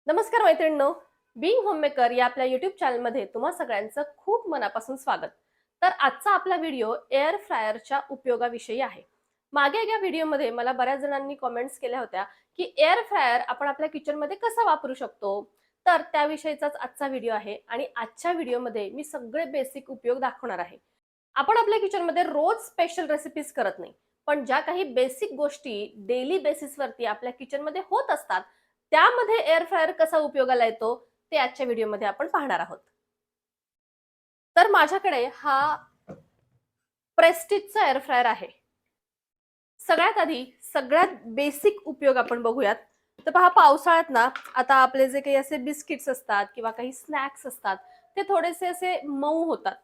नमस्कार मैत्रिणींनो, being homemaker या आपल्या युट्यूब चॅनलमध्ये तुम्हा सगळ्यांचं खूप मनापासून स्वागत. तर आजचा आपला व्हिडिओ एअर फ्रायरच्या उपयोगाविषयी आहे. मागे एका व्हिडिओमध्ये मला बऱ्याच जणांनी कमेंट्स केल्या होत्या की एअर फ्रायर आपण आपल्या किचनमध्ये कसा वापरू शकतो. तर त्याविषयीचाच आजचा व्हिडिओ आहे आणि आजच्या व्हिडिओमध्ये मी सगळे बेसिक उपयोग दाखवणार आहे. आपण आपल्या किचनमध्ये रोज स्पेशल रेसिपीज करत नाही, पण ज्या काही बेसिक गोष्टी डेली बेसिसवरती आपल्या किचनमध्ये होत असतात त्यामध्ये एअर फ्रायर कसा उपयोगाला येतो ते आजच्या व्हिडिओमध्ये आपण पाहणार आहोत. तर माझ्याकडे हा प्रेस्टिजचा एअर फ्रायर आहे. सगळ्यात आधी सगळ्यात बेसिक उपयोग आपण बघूयात. तर पहा, पावसाळ्यात ना आता आपले जे काही असे बिस्किट्स असतात किंवा काही स्नॅक्स असतात ते थोडेसे असे मऊ होतात.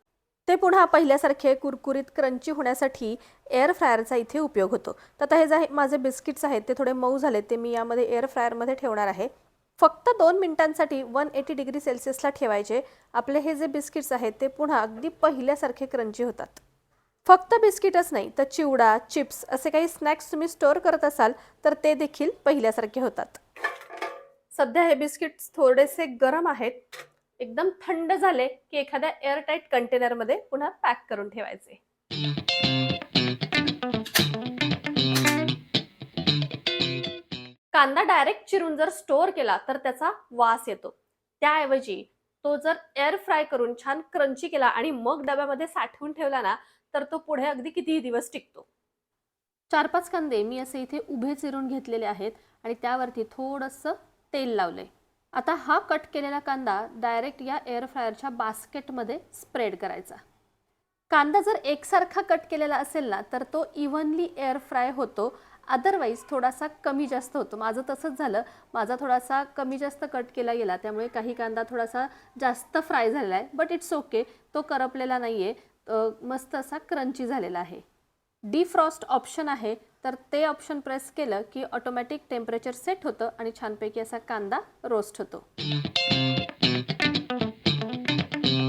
ते पुन्हा पहिल्यासारखे कुरकुरीत क्रंची होण्यासाठी एअर फ्रायरचा इथे उपयोग होतो. तर आता हे जे माझे बिस्किट्स आहेत ते थोडे मऊ झाले, ते मी यामध्ये एअर फ्रायरमध्ये ठेवणार आहे. फक्त 2 मिनिटांसाठी 180 डिग्री सेल्सिअसला ठेवायचे. आपले हे जे बिस्किट्स आहेत ते पुन्हा अगदी पहिल्यासारखे क्रंची होतात. फक्त बिस्किटच नाही तर चिवडा, चिप्स असे काही स्नॅक्स तुम्ही स्टोअर करत असाल तर ते देखील पहिल्यासारखे होतात. सध्या हे बिस्किट्स थोडेसे गरम आहेत. एकदम थंड झाले की एखाद्या एअरटाईट कंटेनरमध्ये पुन्हा पॅक करून ठेवायचे. कांदा डायरेक्ट चिरून जर स्टोअर केला तर त्याचा वास येतो. त्याऐवजी तो जर एअर फ्राय करून छान क्रंची केला आणि मग डब्यामध्ये साठवून ठेवला ना तर तो पुढे अगदी कितीही दिवस टिकतो. 4-5 कांदे मी असे इथे उभे चिरून घेतलेले आहेत आणि त्यावरती थोडंसं तेल लावले. आता हा कट केलेला कांदा डायरेक्ट या एअर फ्रायरच्या बास्केटमध्ये स्प्रेड करायचा. कांदा जर एकसारखा कट केलेला असेल ना तर तो इव्हनली एअर फ्राय होतो. अदरवाईज थोडासा कमी जास्त होतो. माझं तसंच झालं. माझा थोडासा कमी जास्त कट केला गेला त्यामुळे काही कांदा थोडासा जास्त फ्राय झालेला आहे. बट इट्स ओके, तो करपलेला नाही आहे. मस्त असा क्रंची झालेला आहे. डिफ्रॉस्ट ऑप्शन आहे, तर ते ऑप्शन प्रेस केलं की ऑटोमॅटिक टेम्परेचर सेट होतं आणि छानपैकी असा कांदा रोस्ट होतो.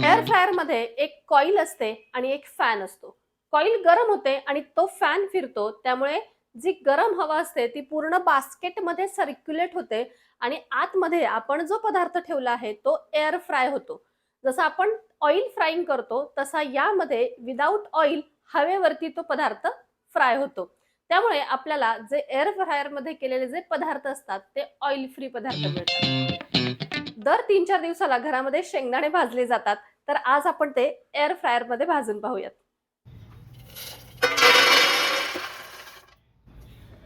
एअर फ्रायर मध्ये एक कॉईल असते आणि एक फॅन असतो. कॉईल गरम होते आणि तो फॅन फिरतो, त्यामुळे जी गरम हवा असते ती पूर्ण बास्केटमध्ये सर्क्युलेट होते आणि आतमध्ये आपण जो पदार्थ ठेवला आहे तो एअर फ्राय होतो. जसं आपण ऑइल फ्राईंग करतो तसा यामध्ये विदाउट ऑइल हवेवरती तो पदार्थ फ्राय होतो. त्यामुळे आपल्याला जे एअर फ्रायर मध्ये केलेले जे पदार्थ असतात ते ऑइल फ्री पदार्थ मिळतात. दर 3-4 दिवसाला घरामध्ये शेंगदाणे भाजले जातात, तर आज आपण ते एअर फ्रायर मध्ये भाजून पाहूयात.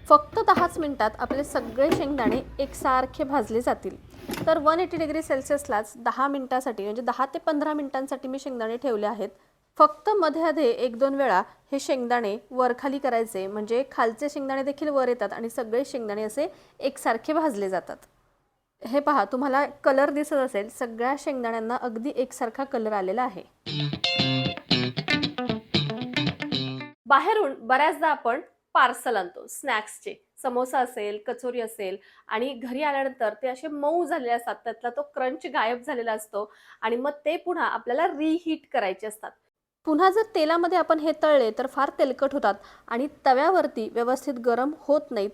फक्त 10च मिनिटात आपले सगळे शेंगदाणे एकसारखे भाजले जातील. तर 180 डिग्री सेल्सिअसलाच 10 मिनिटांसाठी म्हणजे 10 ते 15 मिनिटांसाठी मी शेंगदाणे ठेवले आहेत. फक्त मध्ये 1-2 वेळा हे शेंगदाणे वरखाली करायचे, म्हणजे खालचे शेंगदाणे देखील वर येतात आणि सगळे शेंगदाणे असे एकसारखे भाजले जातात. हे पहा, तुम्हाला कलर दिसत असेल, सगळ्या शेंगदाण्यांना अगदी एकसारखा कलर आलेला आहे. बाहेरून बऱ्याचदा आपण पार्सल आणतो स्नॅक्सचे. समोसा असेल, कचोरी असेल आणि घरी आल्यानंतर ते असे मऊ झालेले असतात, त्यातला तो क्रंच गायब झालेला असतो आणि मग ते पुन्हा आपल्याला रिहीट करायचे असतात. पुन्हा जर तेलामध्ये आपण हे तळले तर फार तेलकट होतात आणि तव्यावरती व्यवस्थित गरम होत नाहीत.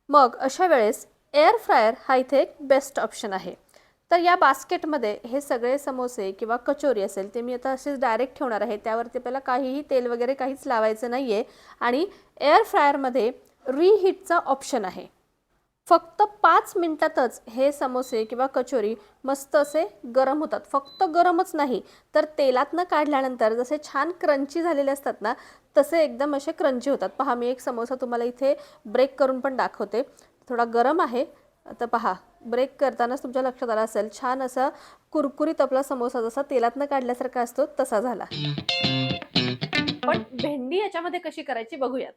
मग अशा वेळेस एअर फ्रायर हा इथे एक बेस्ट ऑप्शन आहे. तर या बास्केटमध्ये हे सगळे समोसे किंवा कचोरी असेल ते मी आता असेच डायरेक्ट ठेवणार आहे. त्यावरती आपल्याला काहीही तेल वगैरे काहीच लावायचं नाही आहे आणि एअर फ्रायरमध्ये रिहीटचा ऑप्शन आहे. फक्त 5 मिनिटातच हे समोसे किंवा कचोरी मस्त असे गरम होतात. फक्त गरमच नाही तर तेलातनं काढल्यानंतर जसे छान क्रंची झालेले असतात ना तसे एकदम असे क्रंची होतात. पहा, मी एक समोसा तुम्हाला इथे ब्रेक करून पण दाखवते. थोडा गरम आहे. आता पहा, ब्रेक करतानाच तुमच्या लक्षात आलं असेल, छान असा कुरकुरीत आपला समोसा जसा तेलातनं काढल्यासारखा असतो तसा झाला. पण भेंडी याच्यामध्ये कशी करायची बघूयात.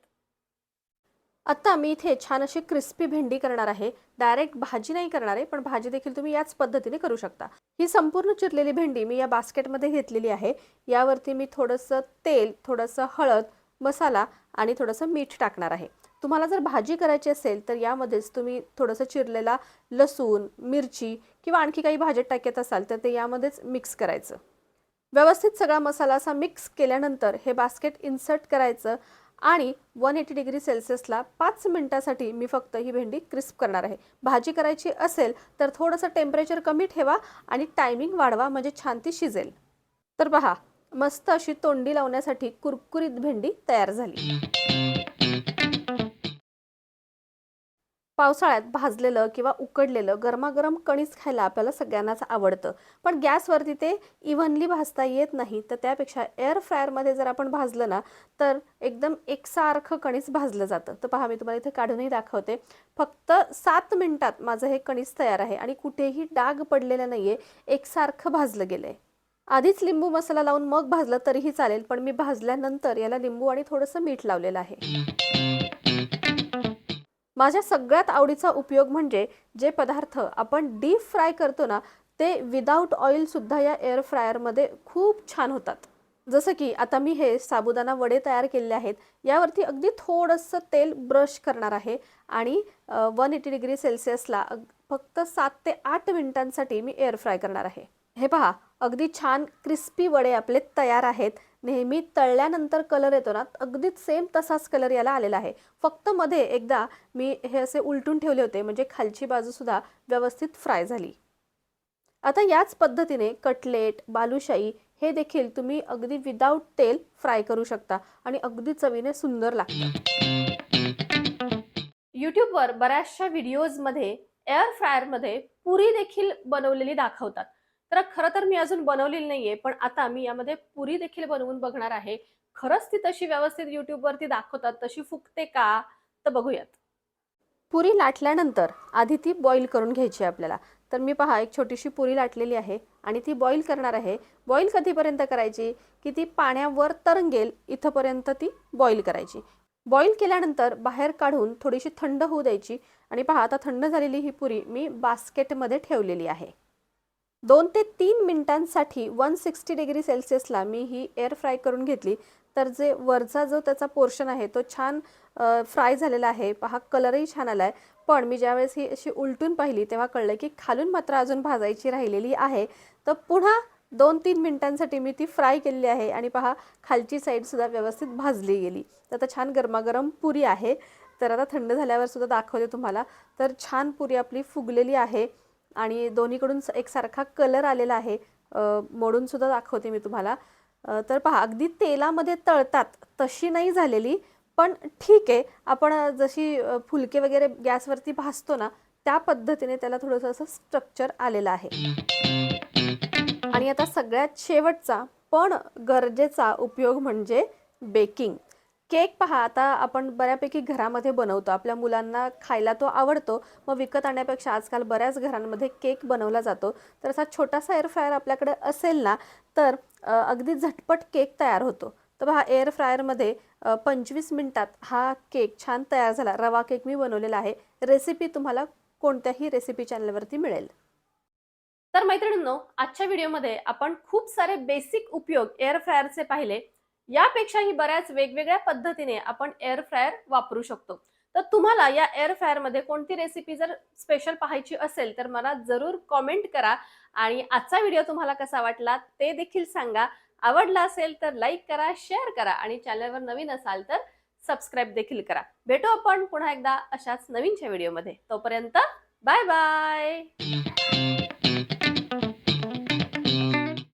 आता मी इथे छान अशी क्रिस्पी भेंडी करणार आहे. डायरेक्ट भाजी नाही करणार आहे, पण भाजी देखील तुम्ही याच पद्धतीने करू शकता. ही संपूर्ण चिरलेली भेंडी मी या बास्केटमध्ये घेतलेली आहे. यावरती मी थोडंसं तेल, थोडंसं हळद, मसाला आणि थोडंसं मीठ टाकणार आहे. तुम्हाला जर भाजी करायची असेल तर यामध्येच तुम्ही थोडंसं चिरलेला लसूण, मिरची किंवा आणखी काही भाज्या टाकत असाल तर ते यामध्येच मिक्स करायचं. व्यवस्थित सगळा मसाला असा मिक्स केल्यानंतर हे बास्केट इन्सर्ट करायचं आणि 180 डिग्री सेल्सिअसला 5 मिनिटासाठी मी फक्त ही भेंडी क्रिस्प करणार आहे. भाजी करायची असेल तर थोडंसं टेम्परेचर कमी ठेवा आणि टायमिंग वाढवा, म्हणजे छान ती शिजेल. तर पहा, मस्त अशी तोंडी लावण्यासाठी कुरकुरीत भेंडी तयार झाली. पावसाळ्यात भाजलेलं किंवा उकडलेलं गरमागरम कणीस खायला आपल्याला सगळ्यांनाच आवडतं. पण गॅसवरती ते इव्हनली भाजता येत नाही. तर त्यापेक्षा एअर फ्रायरमध्ये जर आपण भाजलं ना, तर एकदम एकसारखं कणीस भाजलं जातं. तर पहा, मी तुम्हाला इथे काढूनही दाखवते. फक्त 7 मिनिटात माझं हे कणीस तयार आहे आणि कुठेही डाग पडलेला नाहीये, एकसारखं भाजलं गेलंय. आधीच लिंबू मसाला लावून मग भाजलं तरीही चालेल, पण मी भाजल्यानंतर याला लिंबू आणि थोडंसं मीठ लावलेलं आहे. माझ्या सगळ्यात आवडीचा उपयोग म्हणजे जे पदार्थ आपण डीप फ्राय करतो ना, ते विदाऊट ऑइल सुद्धा या एअर फ्रायरमध्ये खूप छान होतात. जसं की आता मी हे साबुदाणा वडे तयार केलेले आहेत. यावरती अगदी थोडंसं तेल ब्रश करणार आहे आणि 180 डिग्री सेल्सिअसला फक्त 7 ते 8 मिनिटांसाठी मी एअर फ्राय करणार आहे. हे पहा, अगदी छान क्रिस्पी वडे आपले तयार आहेत. नेहमी तळल्यानंतर कलर येतो ना, अगदीच सेम तसाच कलर याला आलेला आहे. फक्त मध्ये एकदा मी हे असे उलटून ठेवले होते, म्हणजे खालची बाजूसुद्धा व्यवस्थित फ्राय झाली. आता याच पद्धतीने कटलेट, बालुशाही हे देखील तुम्ही अगदी विदाऊट तेल फ्राय करू शकता आणि अगदी चवीने सुंदर लागतं. यूट्यूबवर बऱ्याचशा व्हिडिओजमध्ये एअर फ्रायरमध्ये पुरी देखील बनवलेली दाखवतात. तर खरं तर मी अजून बनवलेली नाहीये, पण आता मी यामध्ये पुरी देखील बनवून बघणार आहे. खरंच ती तशी व्यवस्थित यूट्यूबवरती दाखवतात तशी फुगते का? तर बघूयात. पुरी लाटल्यानंतर आधी ती बॉईल करून घ्यायची आपल्याला. तर मी पहा, एक छोटीशी पुरी लाटलेली आहे आणि ती बॉईल करणार आहे. बॉईल कधीपर्यंत करायची, की ती पाण्यावर तरंगेल इथपर्यंत ती बॉईल करायची. बॉईल केल्यानंतर बाहेर काढून थोडीशी थंड होऊ द्यायची आणि पहा, आता थंड झालेली ही पुरी मी बास्केटमध्ये ठेवलेली आहे. 2 ते 3 मिनिटांसाठी 160 डिग्री सेल्सिअसला मी ही एअर फ्राय करून घेतली. तर जे वरचा जो त्याचा पोर्शन आहे तो छान फ्राय झालेला आहे. पहा, कलरही छान आला आहे. पण मी ज्यावेळेस ही अशी उलटून पाहिली तेव्हा कळलं की खालून मात्र अजून भाजायची राहिलेली आहे. तर पुन्हा 2-3 मिनिटांसाठी मी ती फ्राय केलेली आहे आणि पहा, खालची साईडसुद्धा व्यवस्थित भाजली गेली. तर आता छान गरमागरम पुरी आहे. तर आता थंड झाल्यावर सुद्धा दाखवते तुम्हाला. तर छान पुरी आपली फुगलेली आहे आणि दोन्हीकडून एकसारखा कलर आलेला आहे. मोडून सुद्धा दाखवते मी तुम्हाला. तर पहा, अगदी तेलामध्ये तळतात तशी नाही झालेली, पण ठीक आहे. आपण जशी फुलके वगैरे गॅसवरती भाजतो ना, त्या पद्धतीने त्याला थोडंसं असं स्ट्रक्चर आलेलं आहे. आणि आता सगळ्यात शेवटचा पण गरजेचा उपयोग म्हणजे बेकिंग. केक पहा, आता आपण बऱ्यापैकी घरामध्ये बनवतो. आपल्या मुलांना खायला तो आवडतो. मग विकत आणण्यापेक्षा आजकाल बऱ्याच घरांमध्ये केक बनवला जातो. तर असा छोटासा एअर फ्रायर आपल्याकडे असेल ना, तर अगदी झटपट केक तयार होतो. तर पहा, एअर फ्रायरमध्ये 25 मिनिटात हा केक छान तयार झाला. रवा केक मी बनवलेला आहे. रेसिपी तुम्हाला कोणत्याही रेसिपी चॅनलवरती मिळेल. तर मैत्रिणींनो, आजच्या व्हिडिओमध्ये आपण खूप सारे बेसिक उपयोग एअर फ्रायरचे पाहिले. यापेक्षाही बऱ्याच वेगवेगळ्या पद्धतीने आपण एअर फ्रायर वापरू शकतो. तर तुम्हाला या एअर फ्रायरमध्ये कोणती रेसिपी जर स्पेशल पाहायची असेल तर मला जरूर कॉमेंट करा आणि आजचा व्हिडिओ तुम्हाला कसा वाटला ते देखील सांगा. आवडला असेल तर लाईक करा, शेअर करा आणि चॅनलवर नवीन असाल तर सबस्क्राईब देखील करा. भेटू आपण पुन्हा एकदा अशाच नवीनच्या व्हिडिओमध्ये. तोपर्यंत बाय बाय.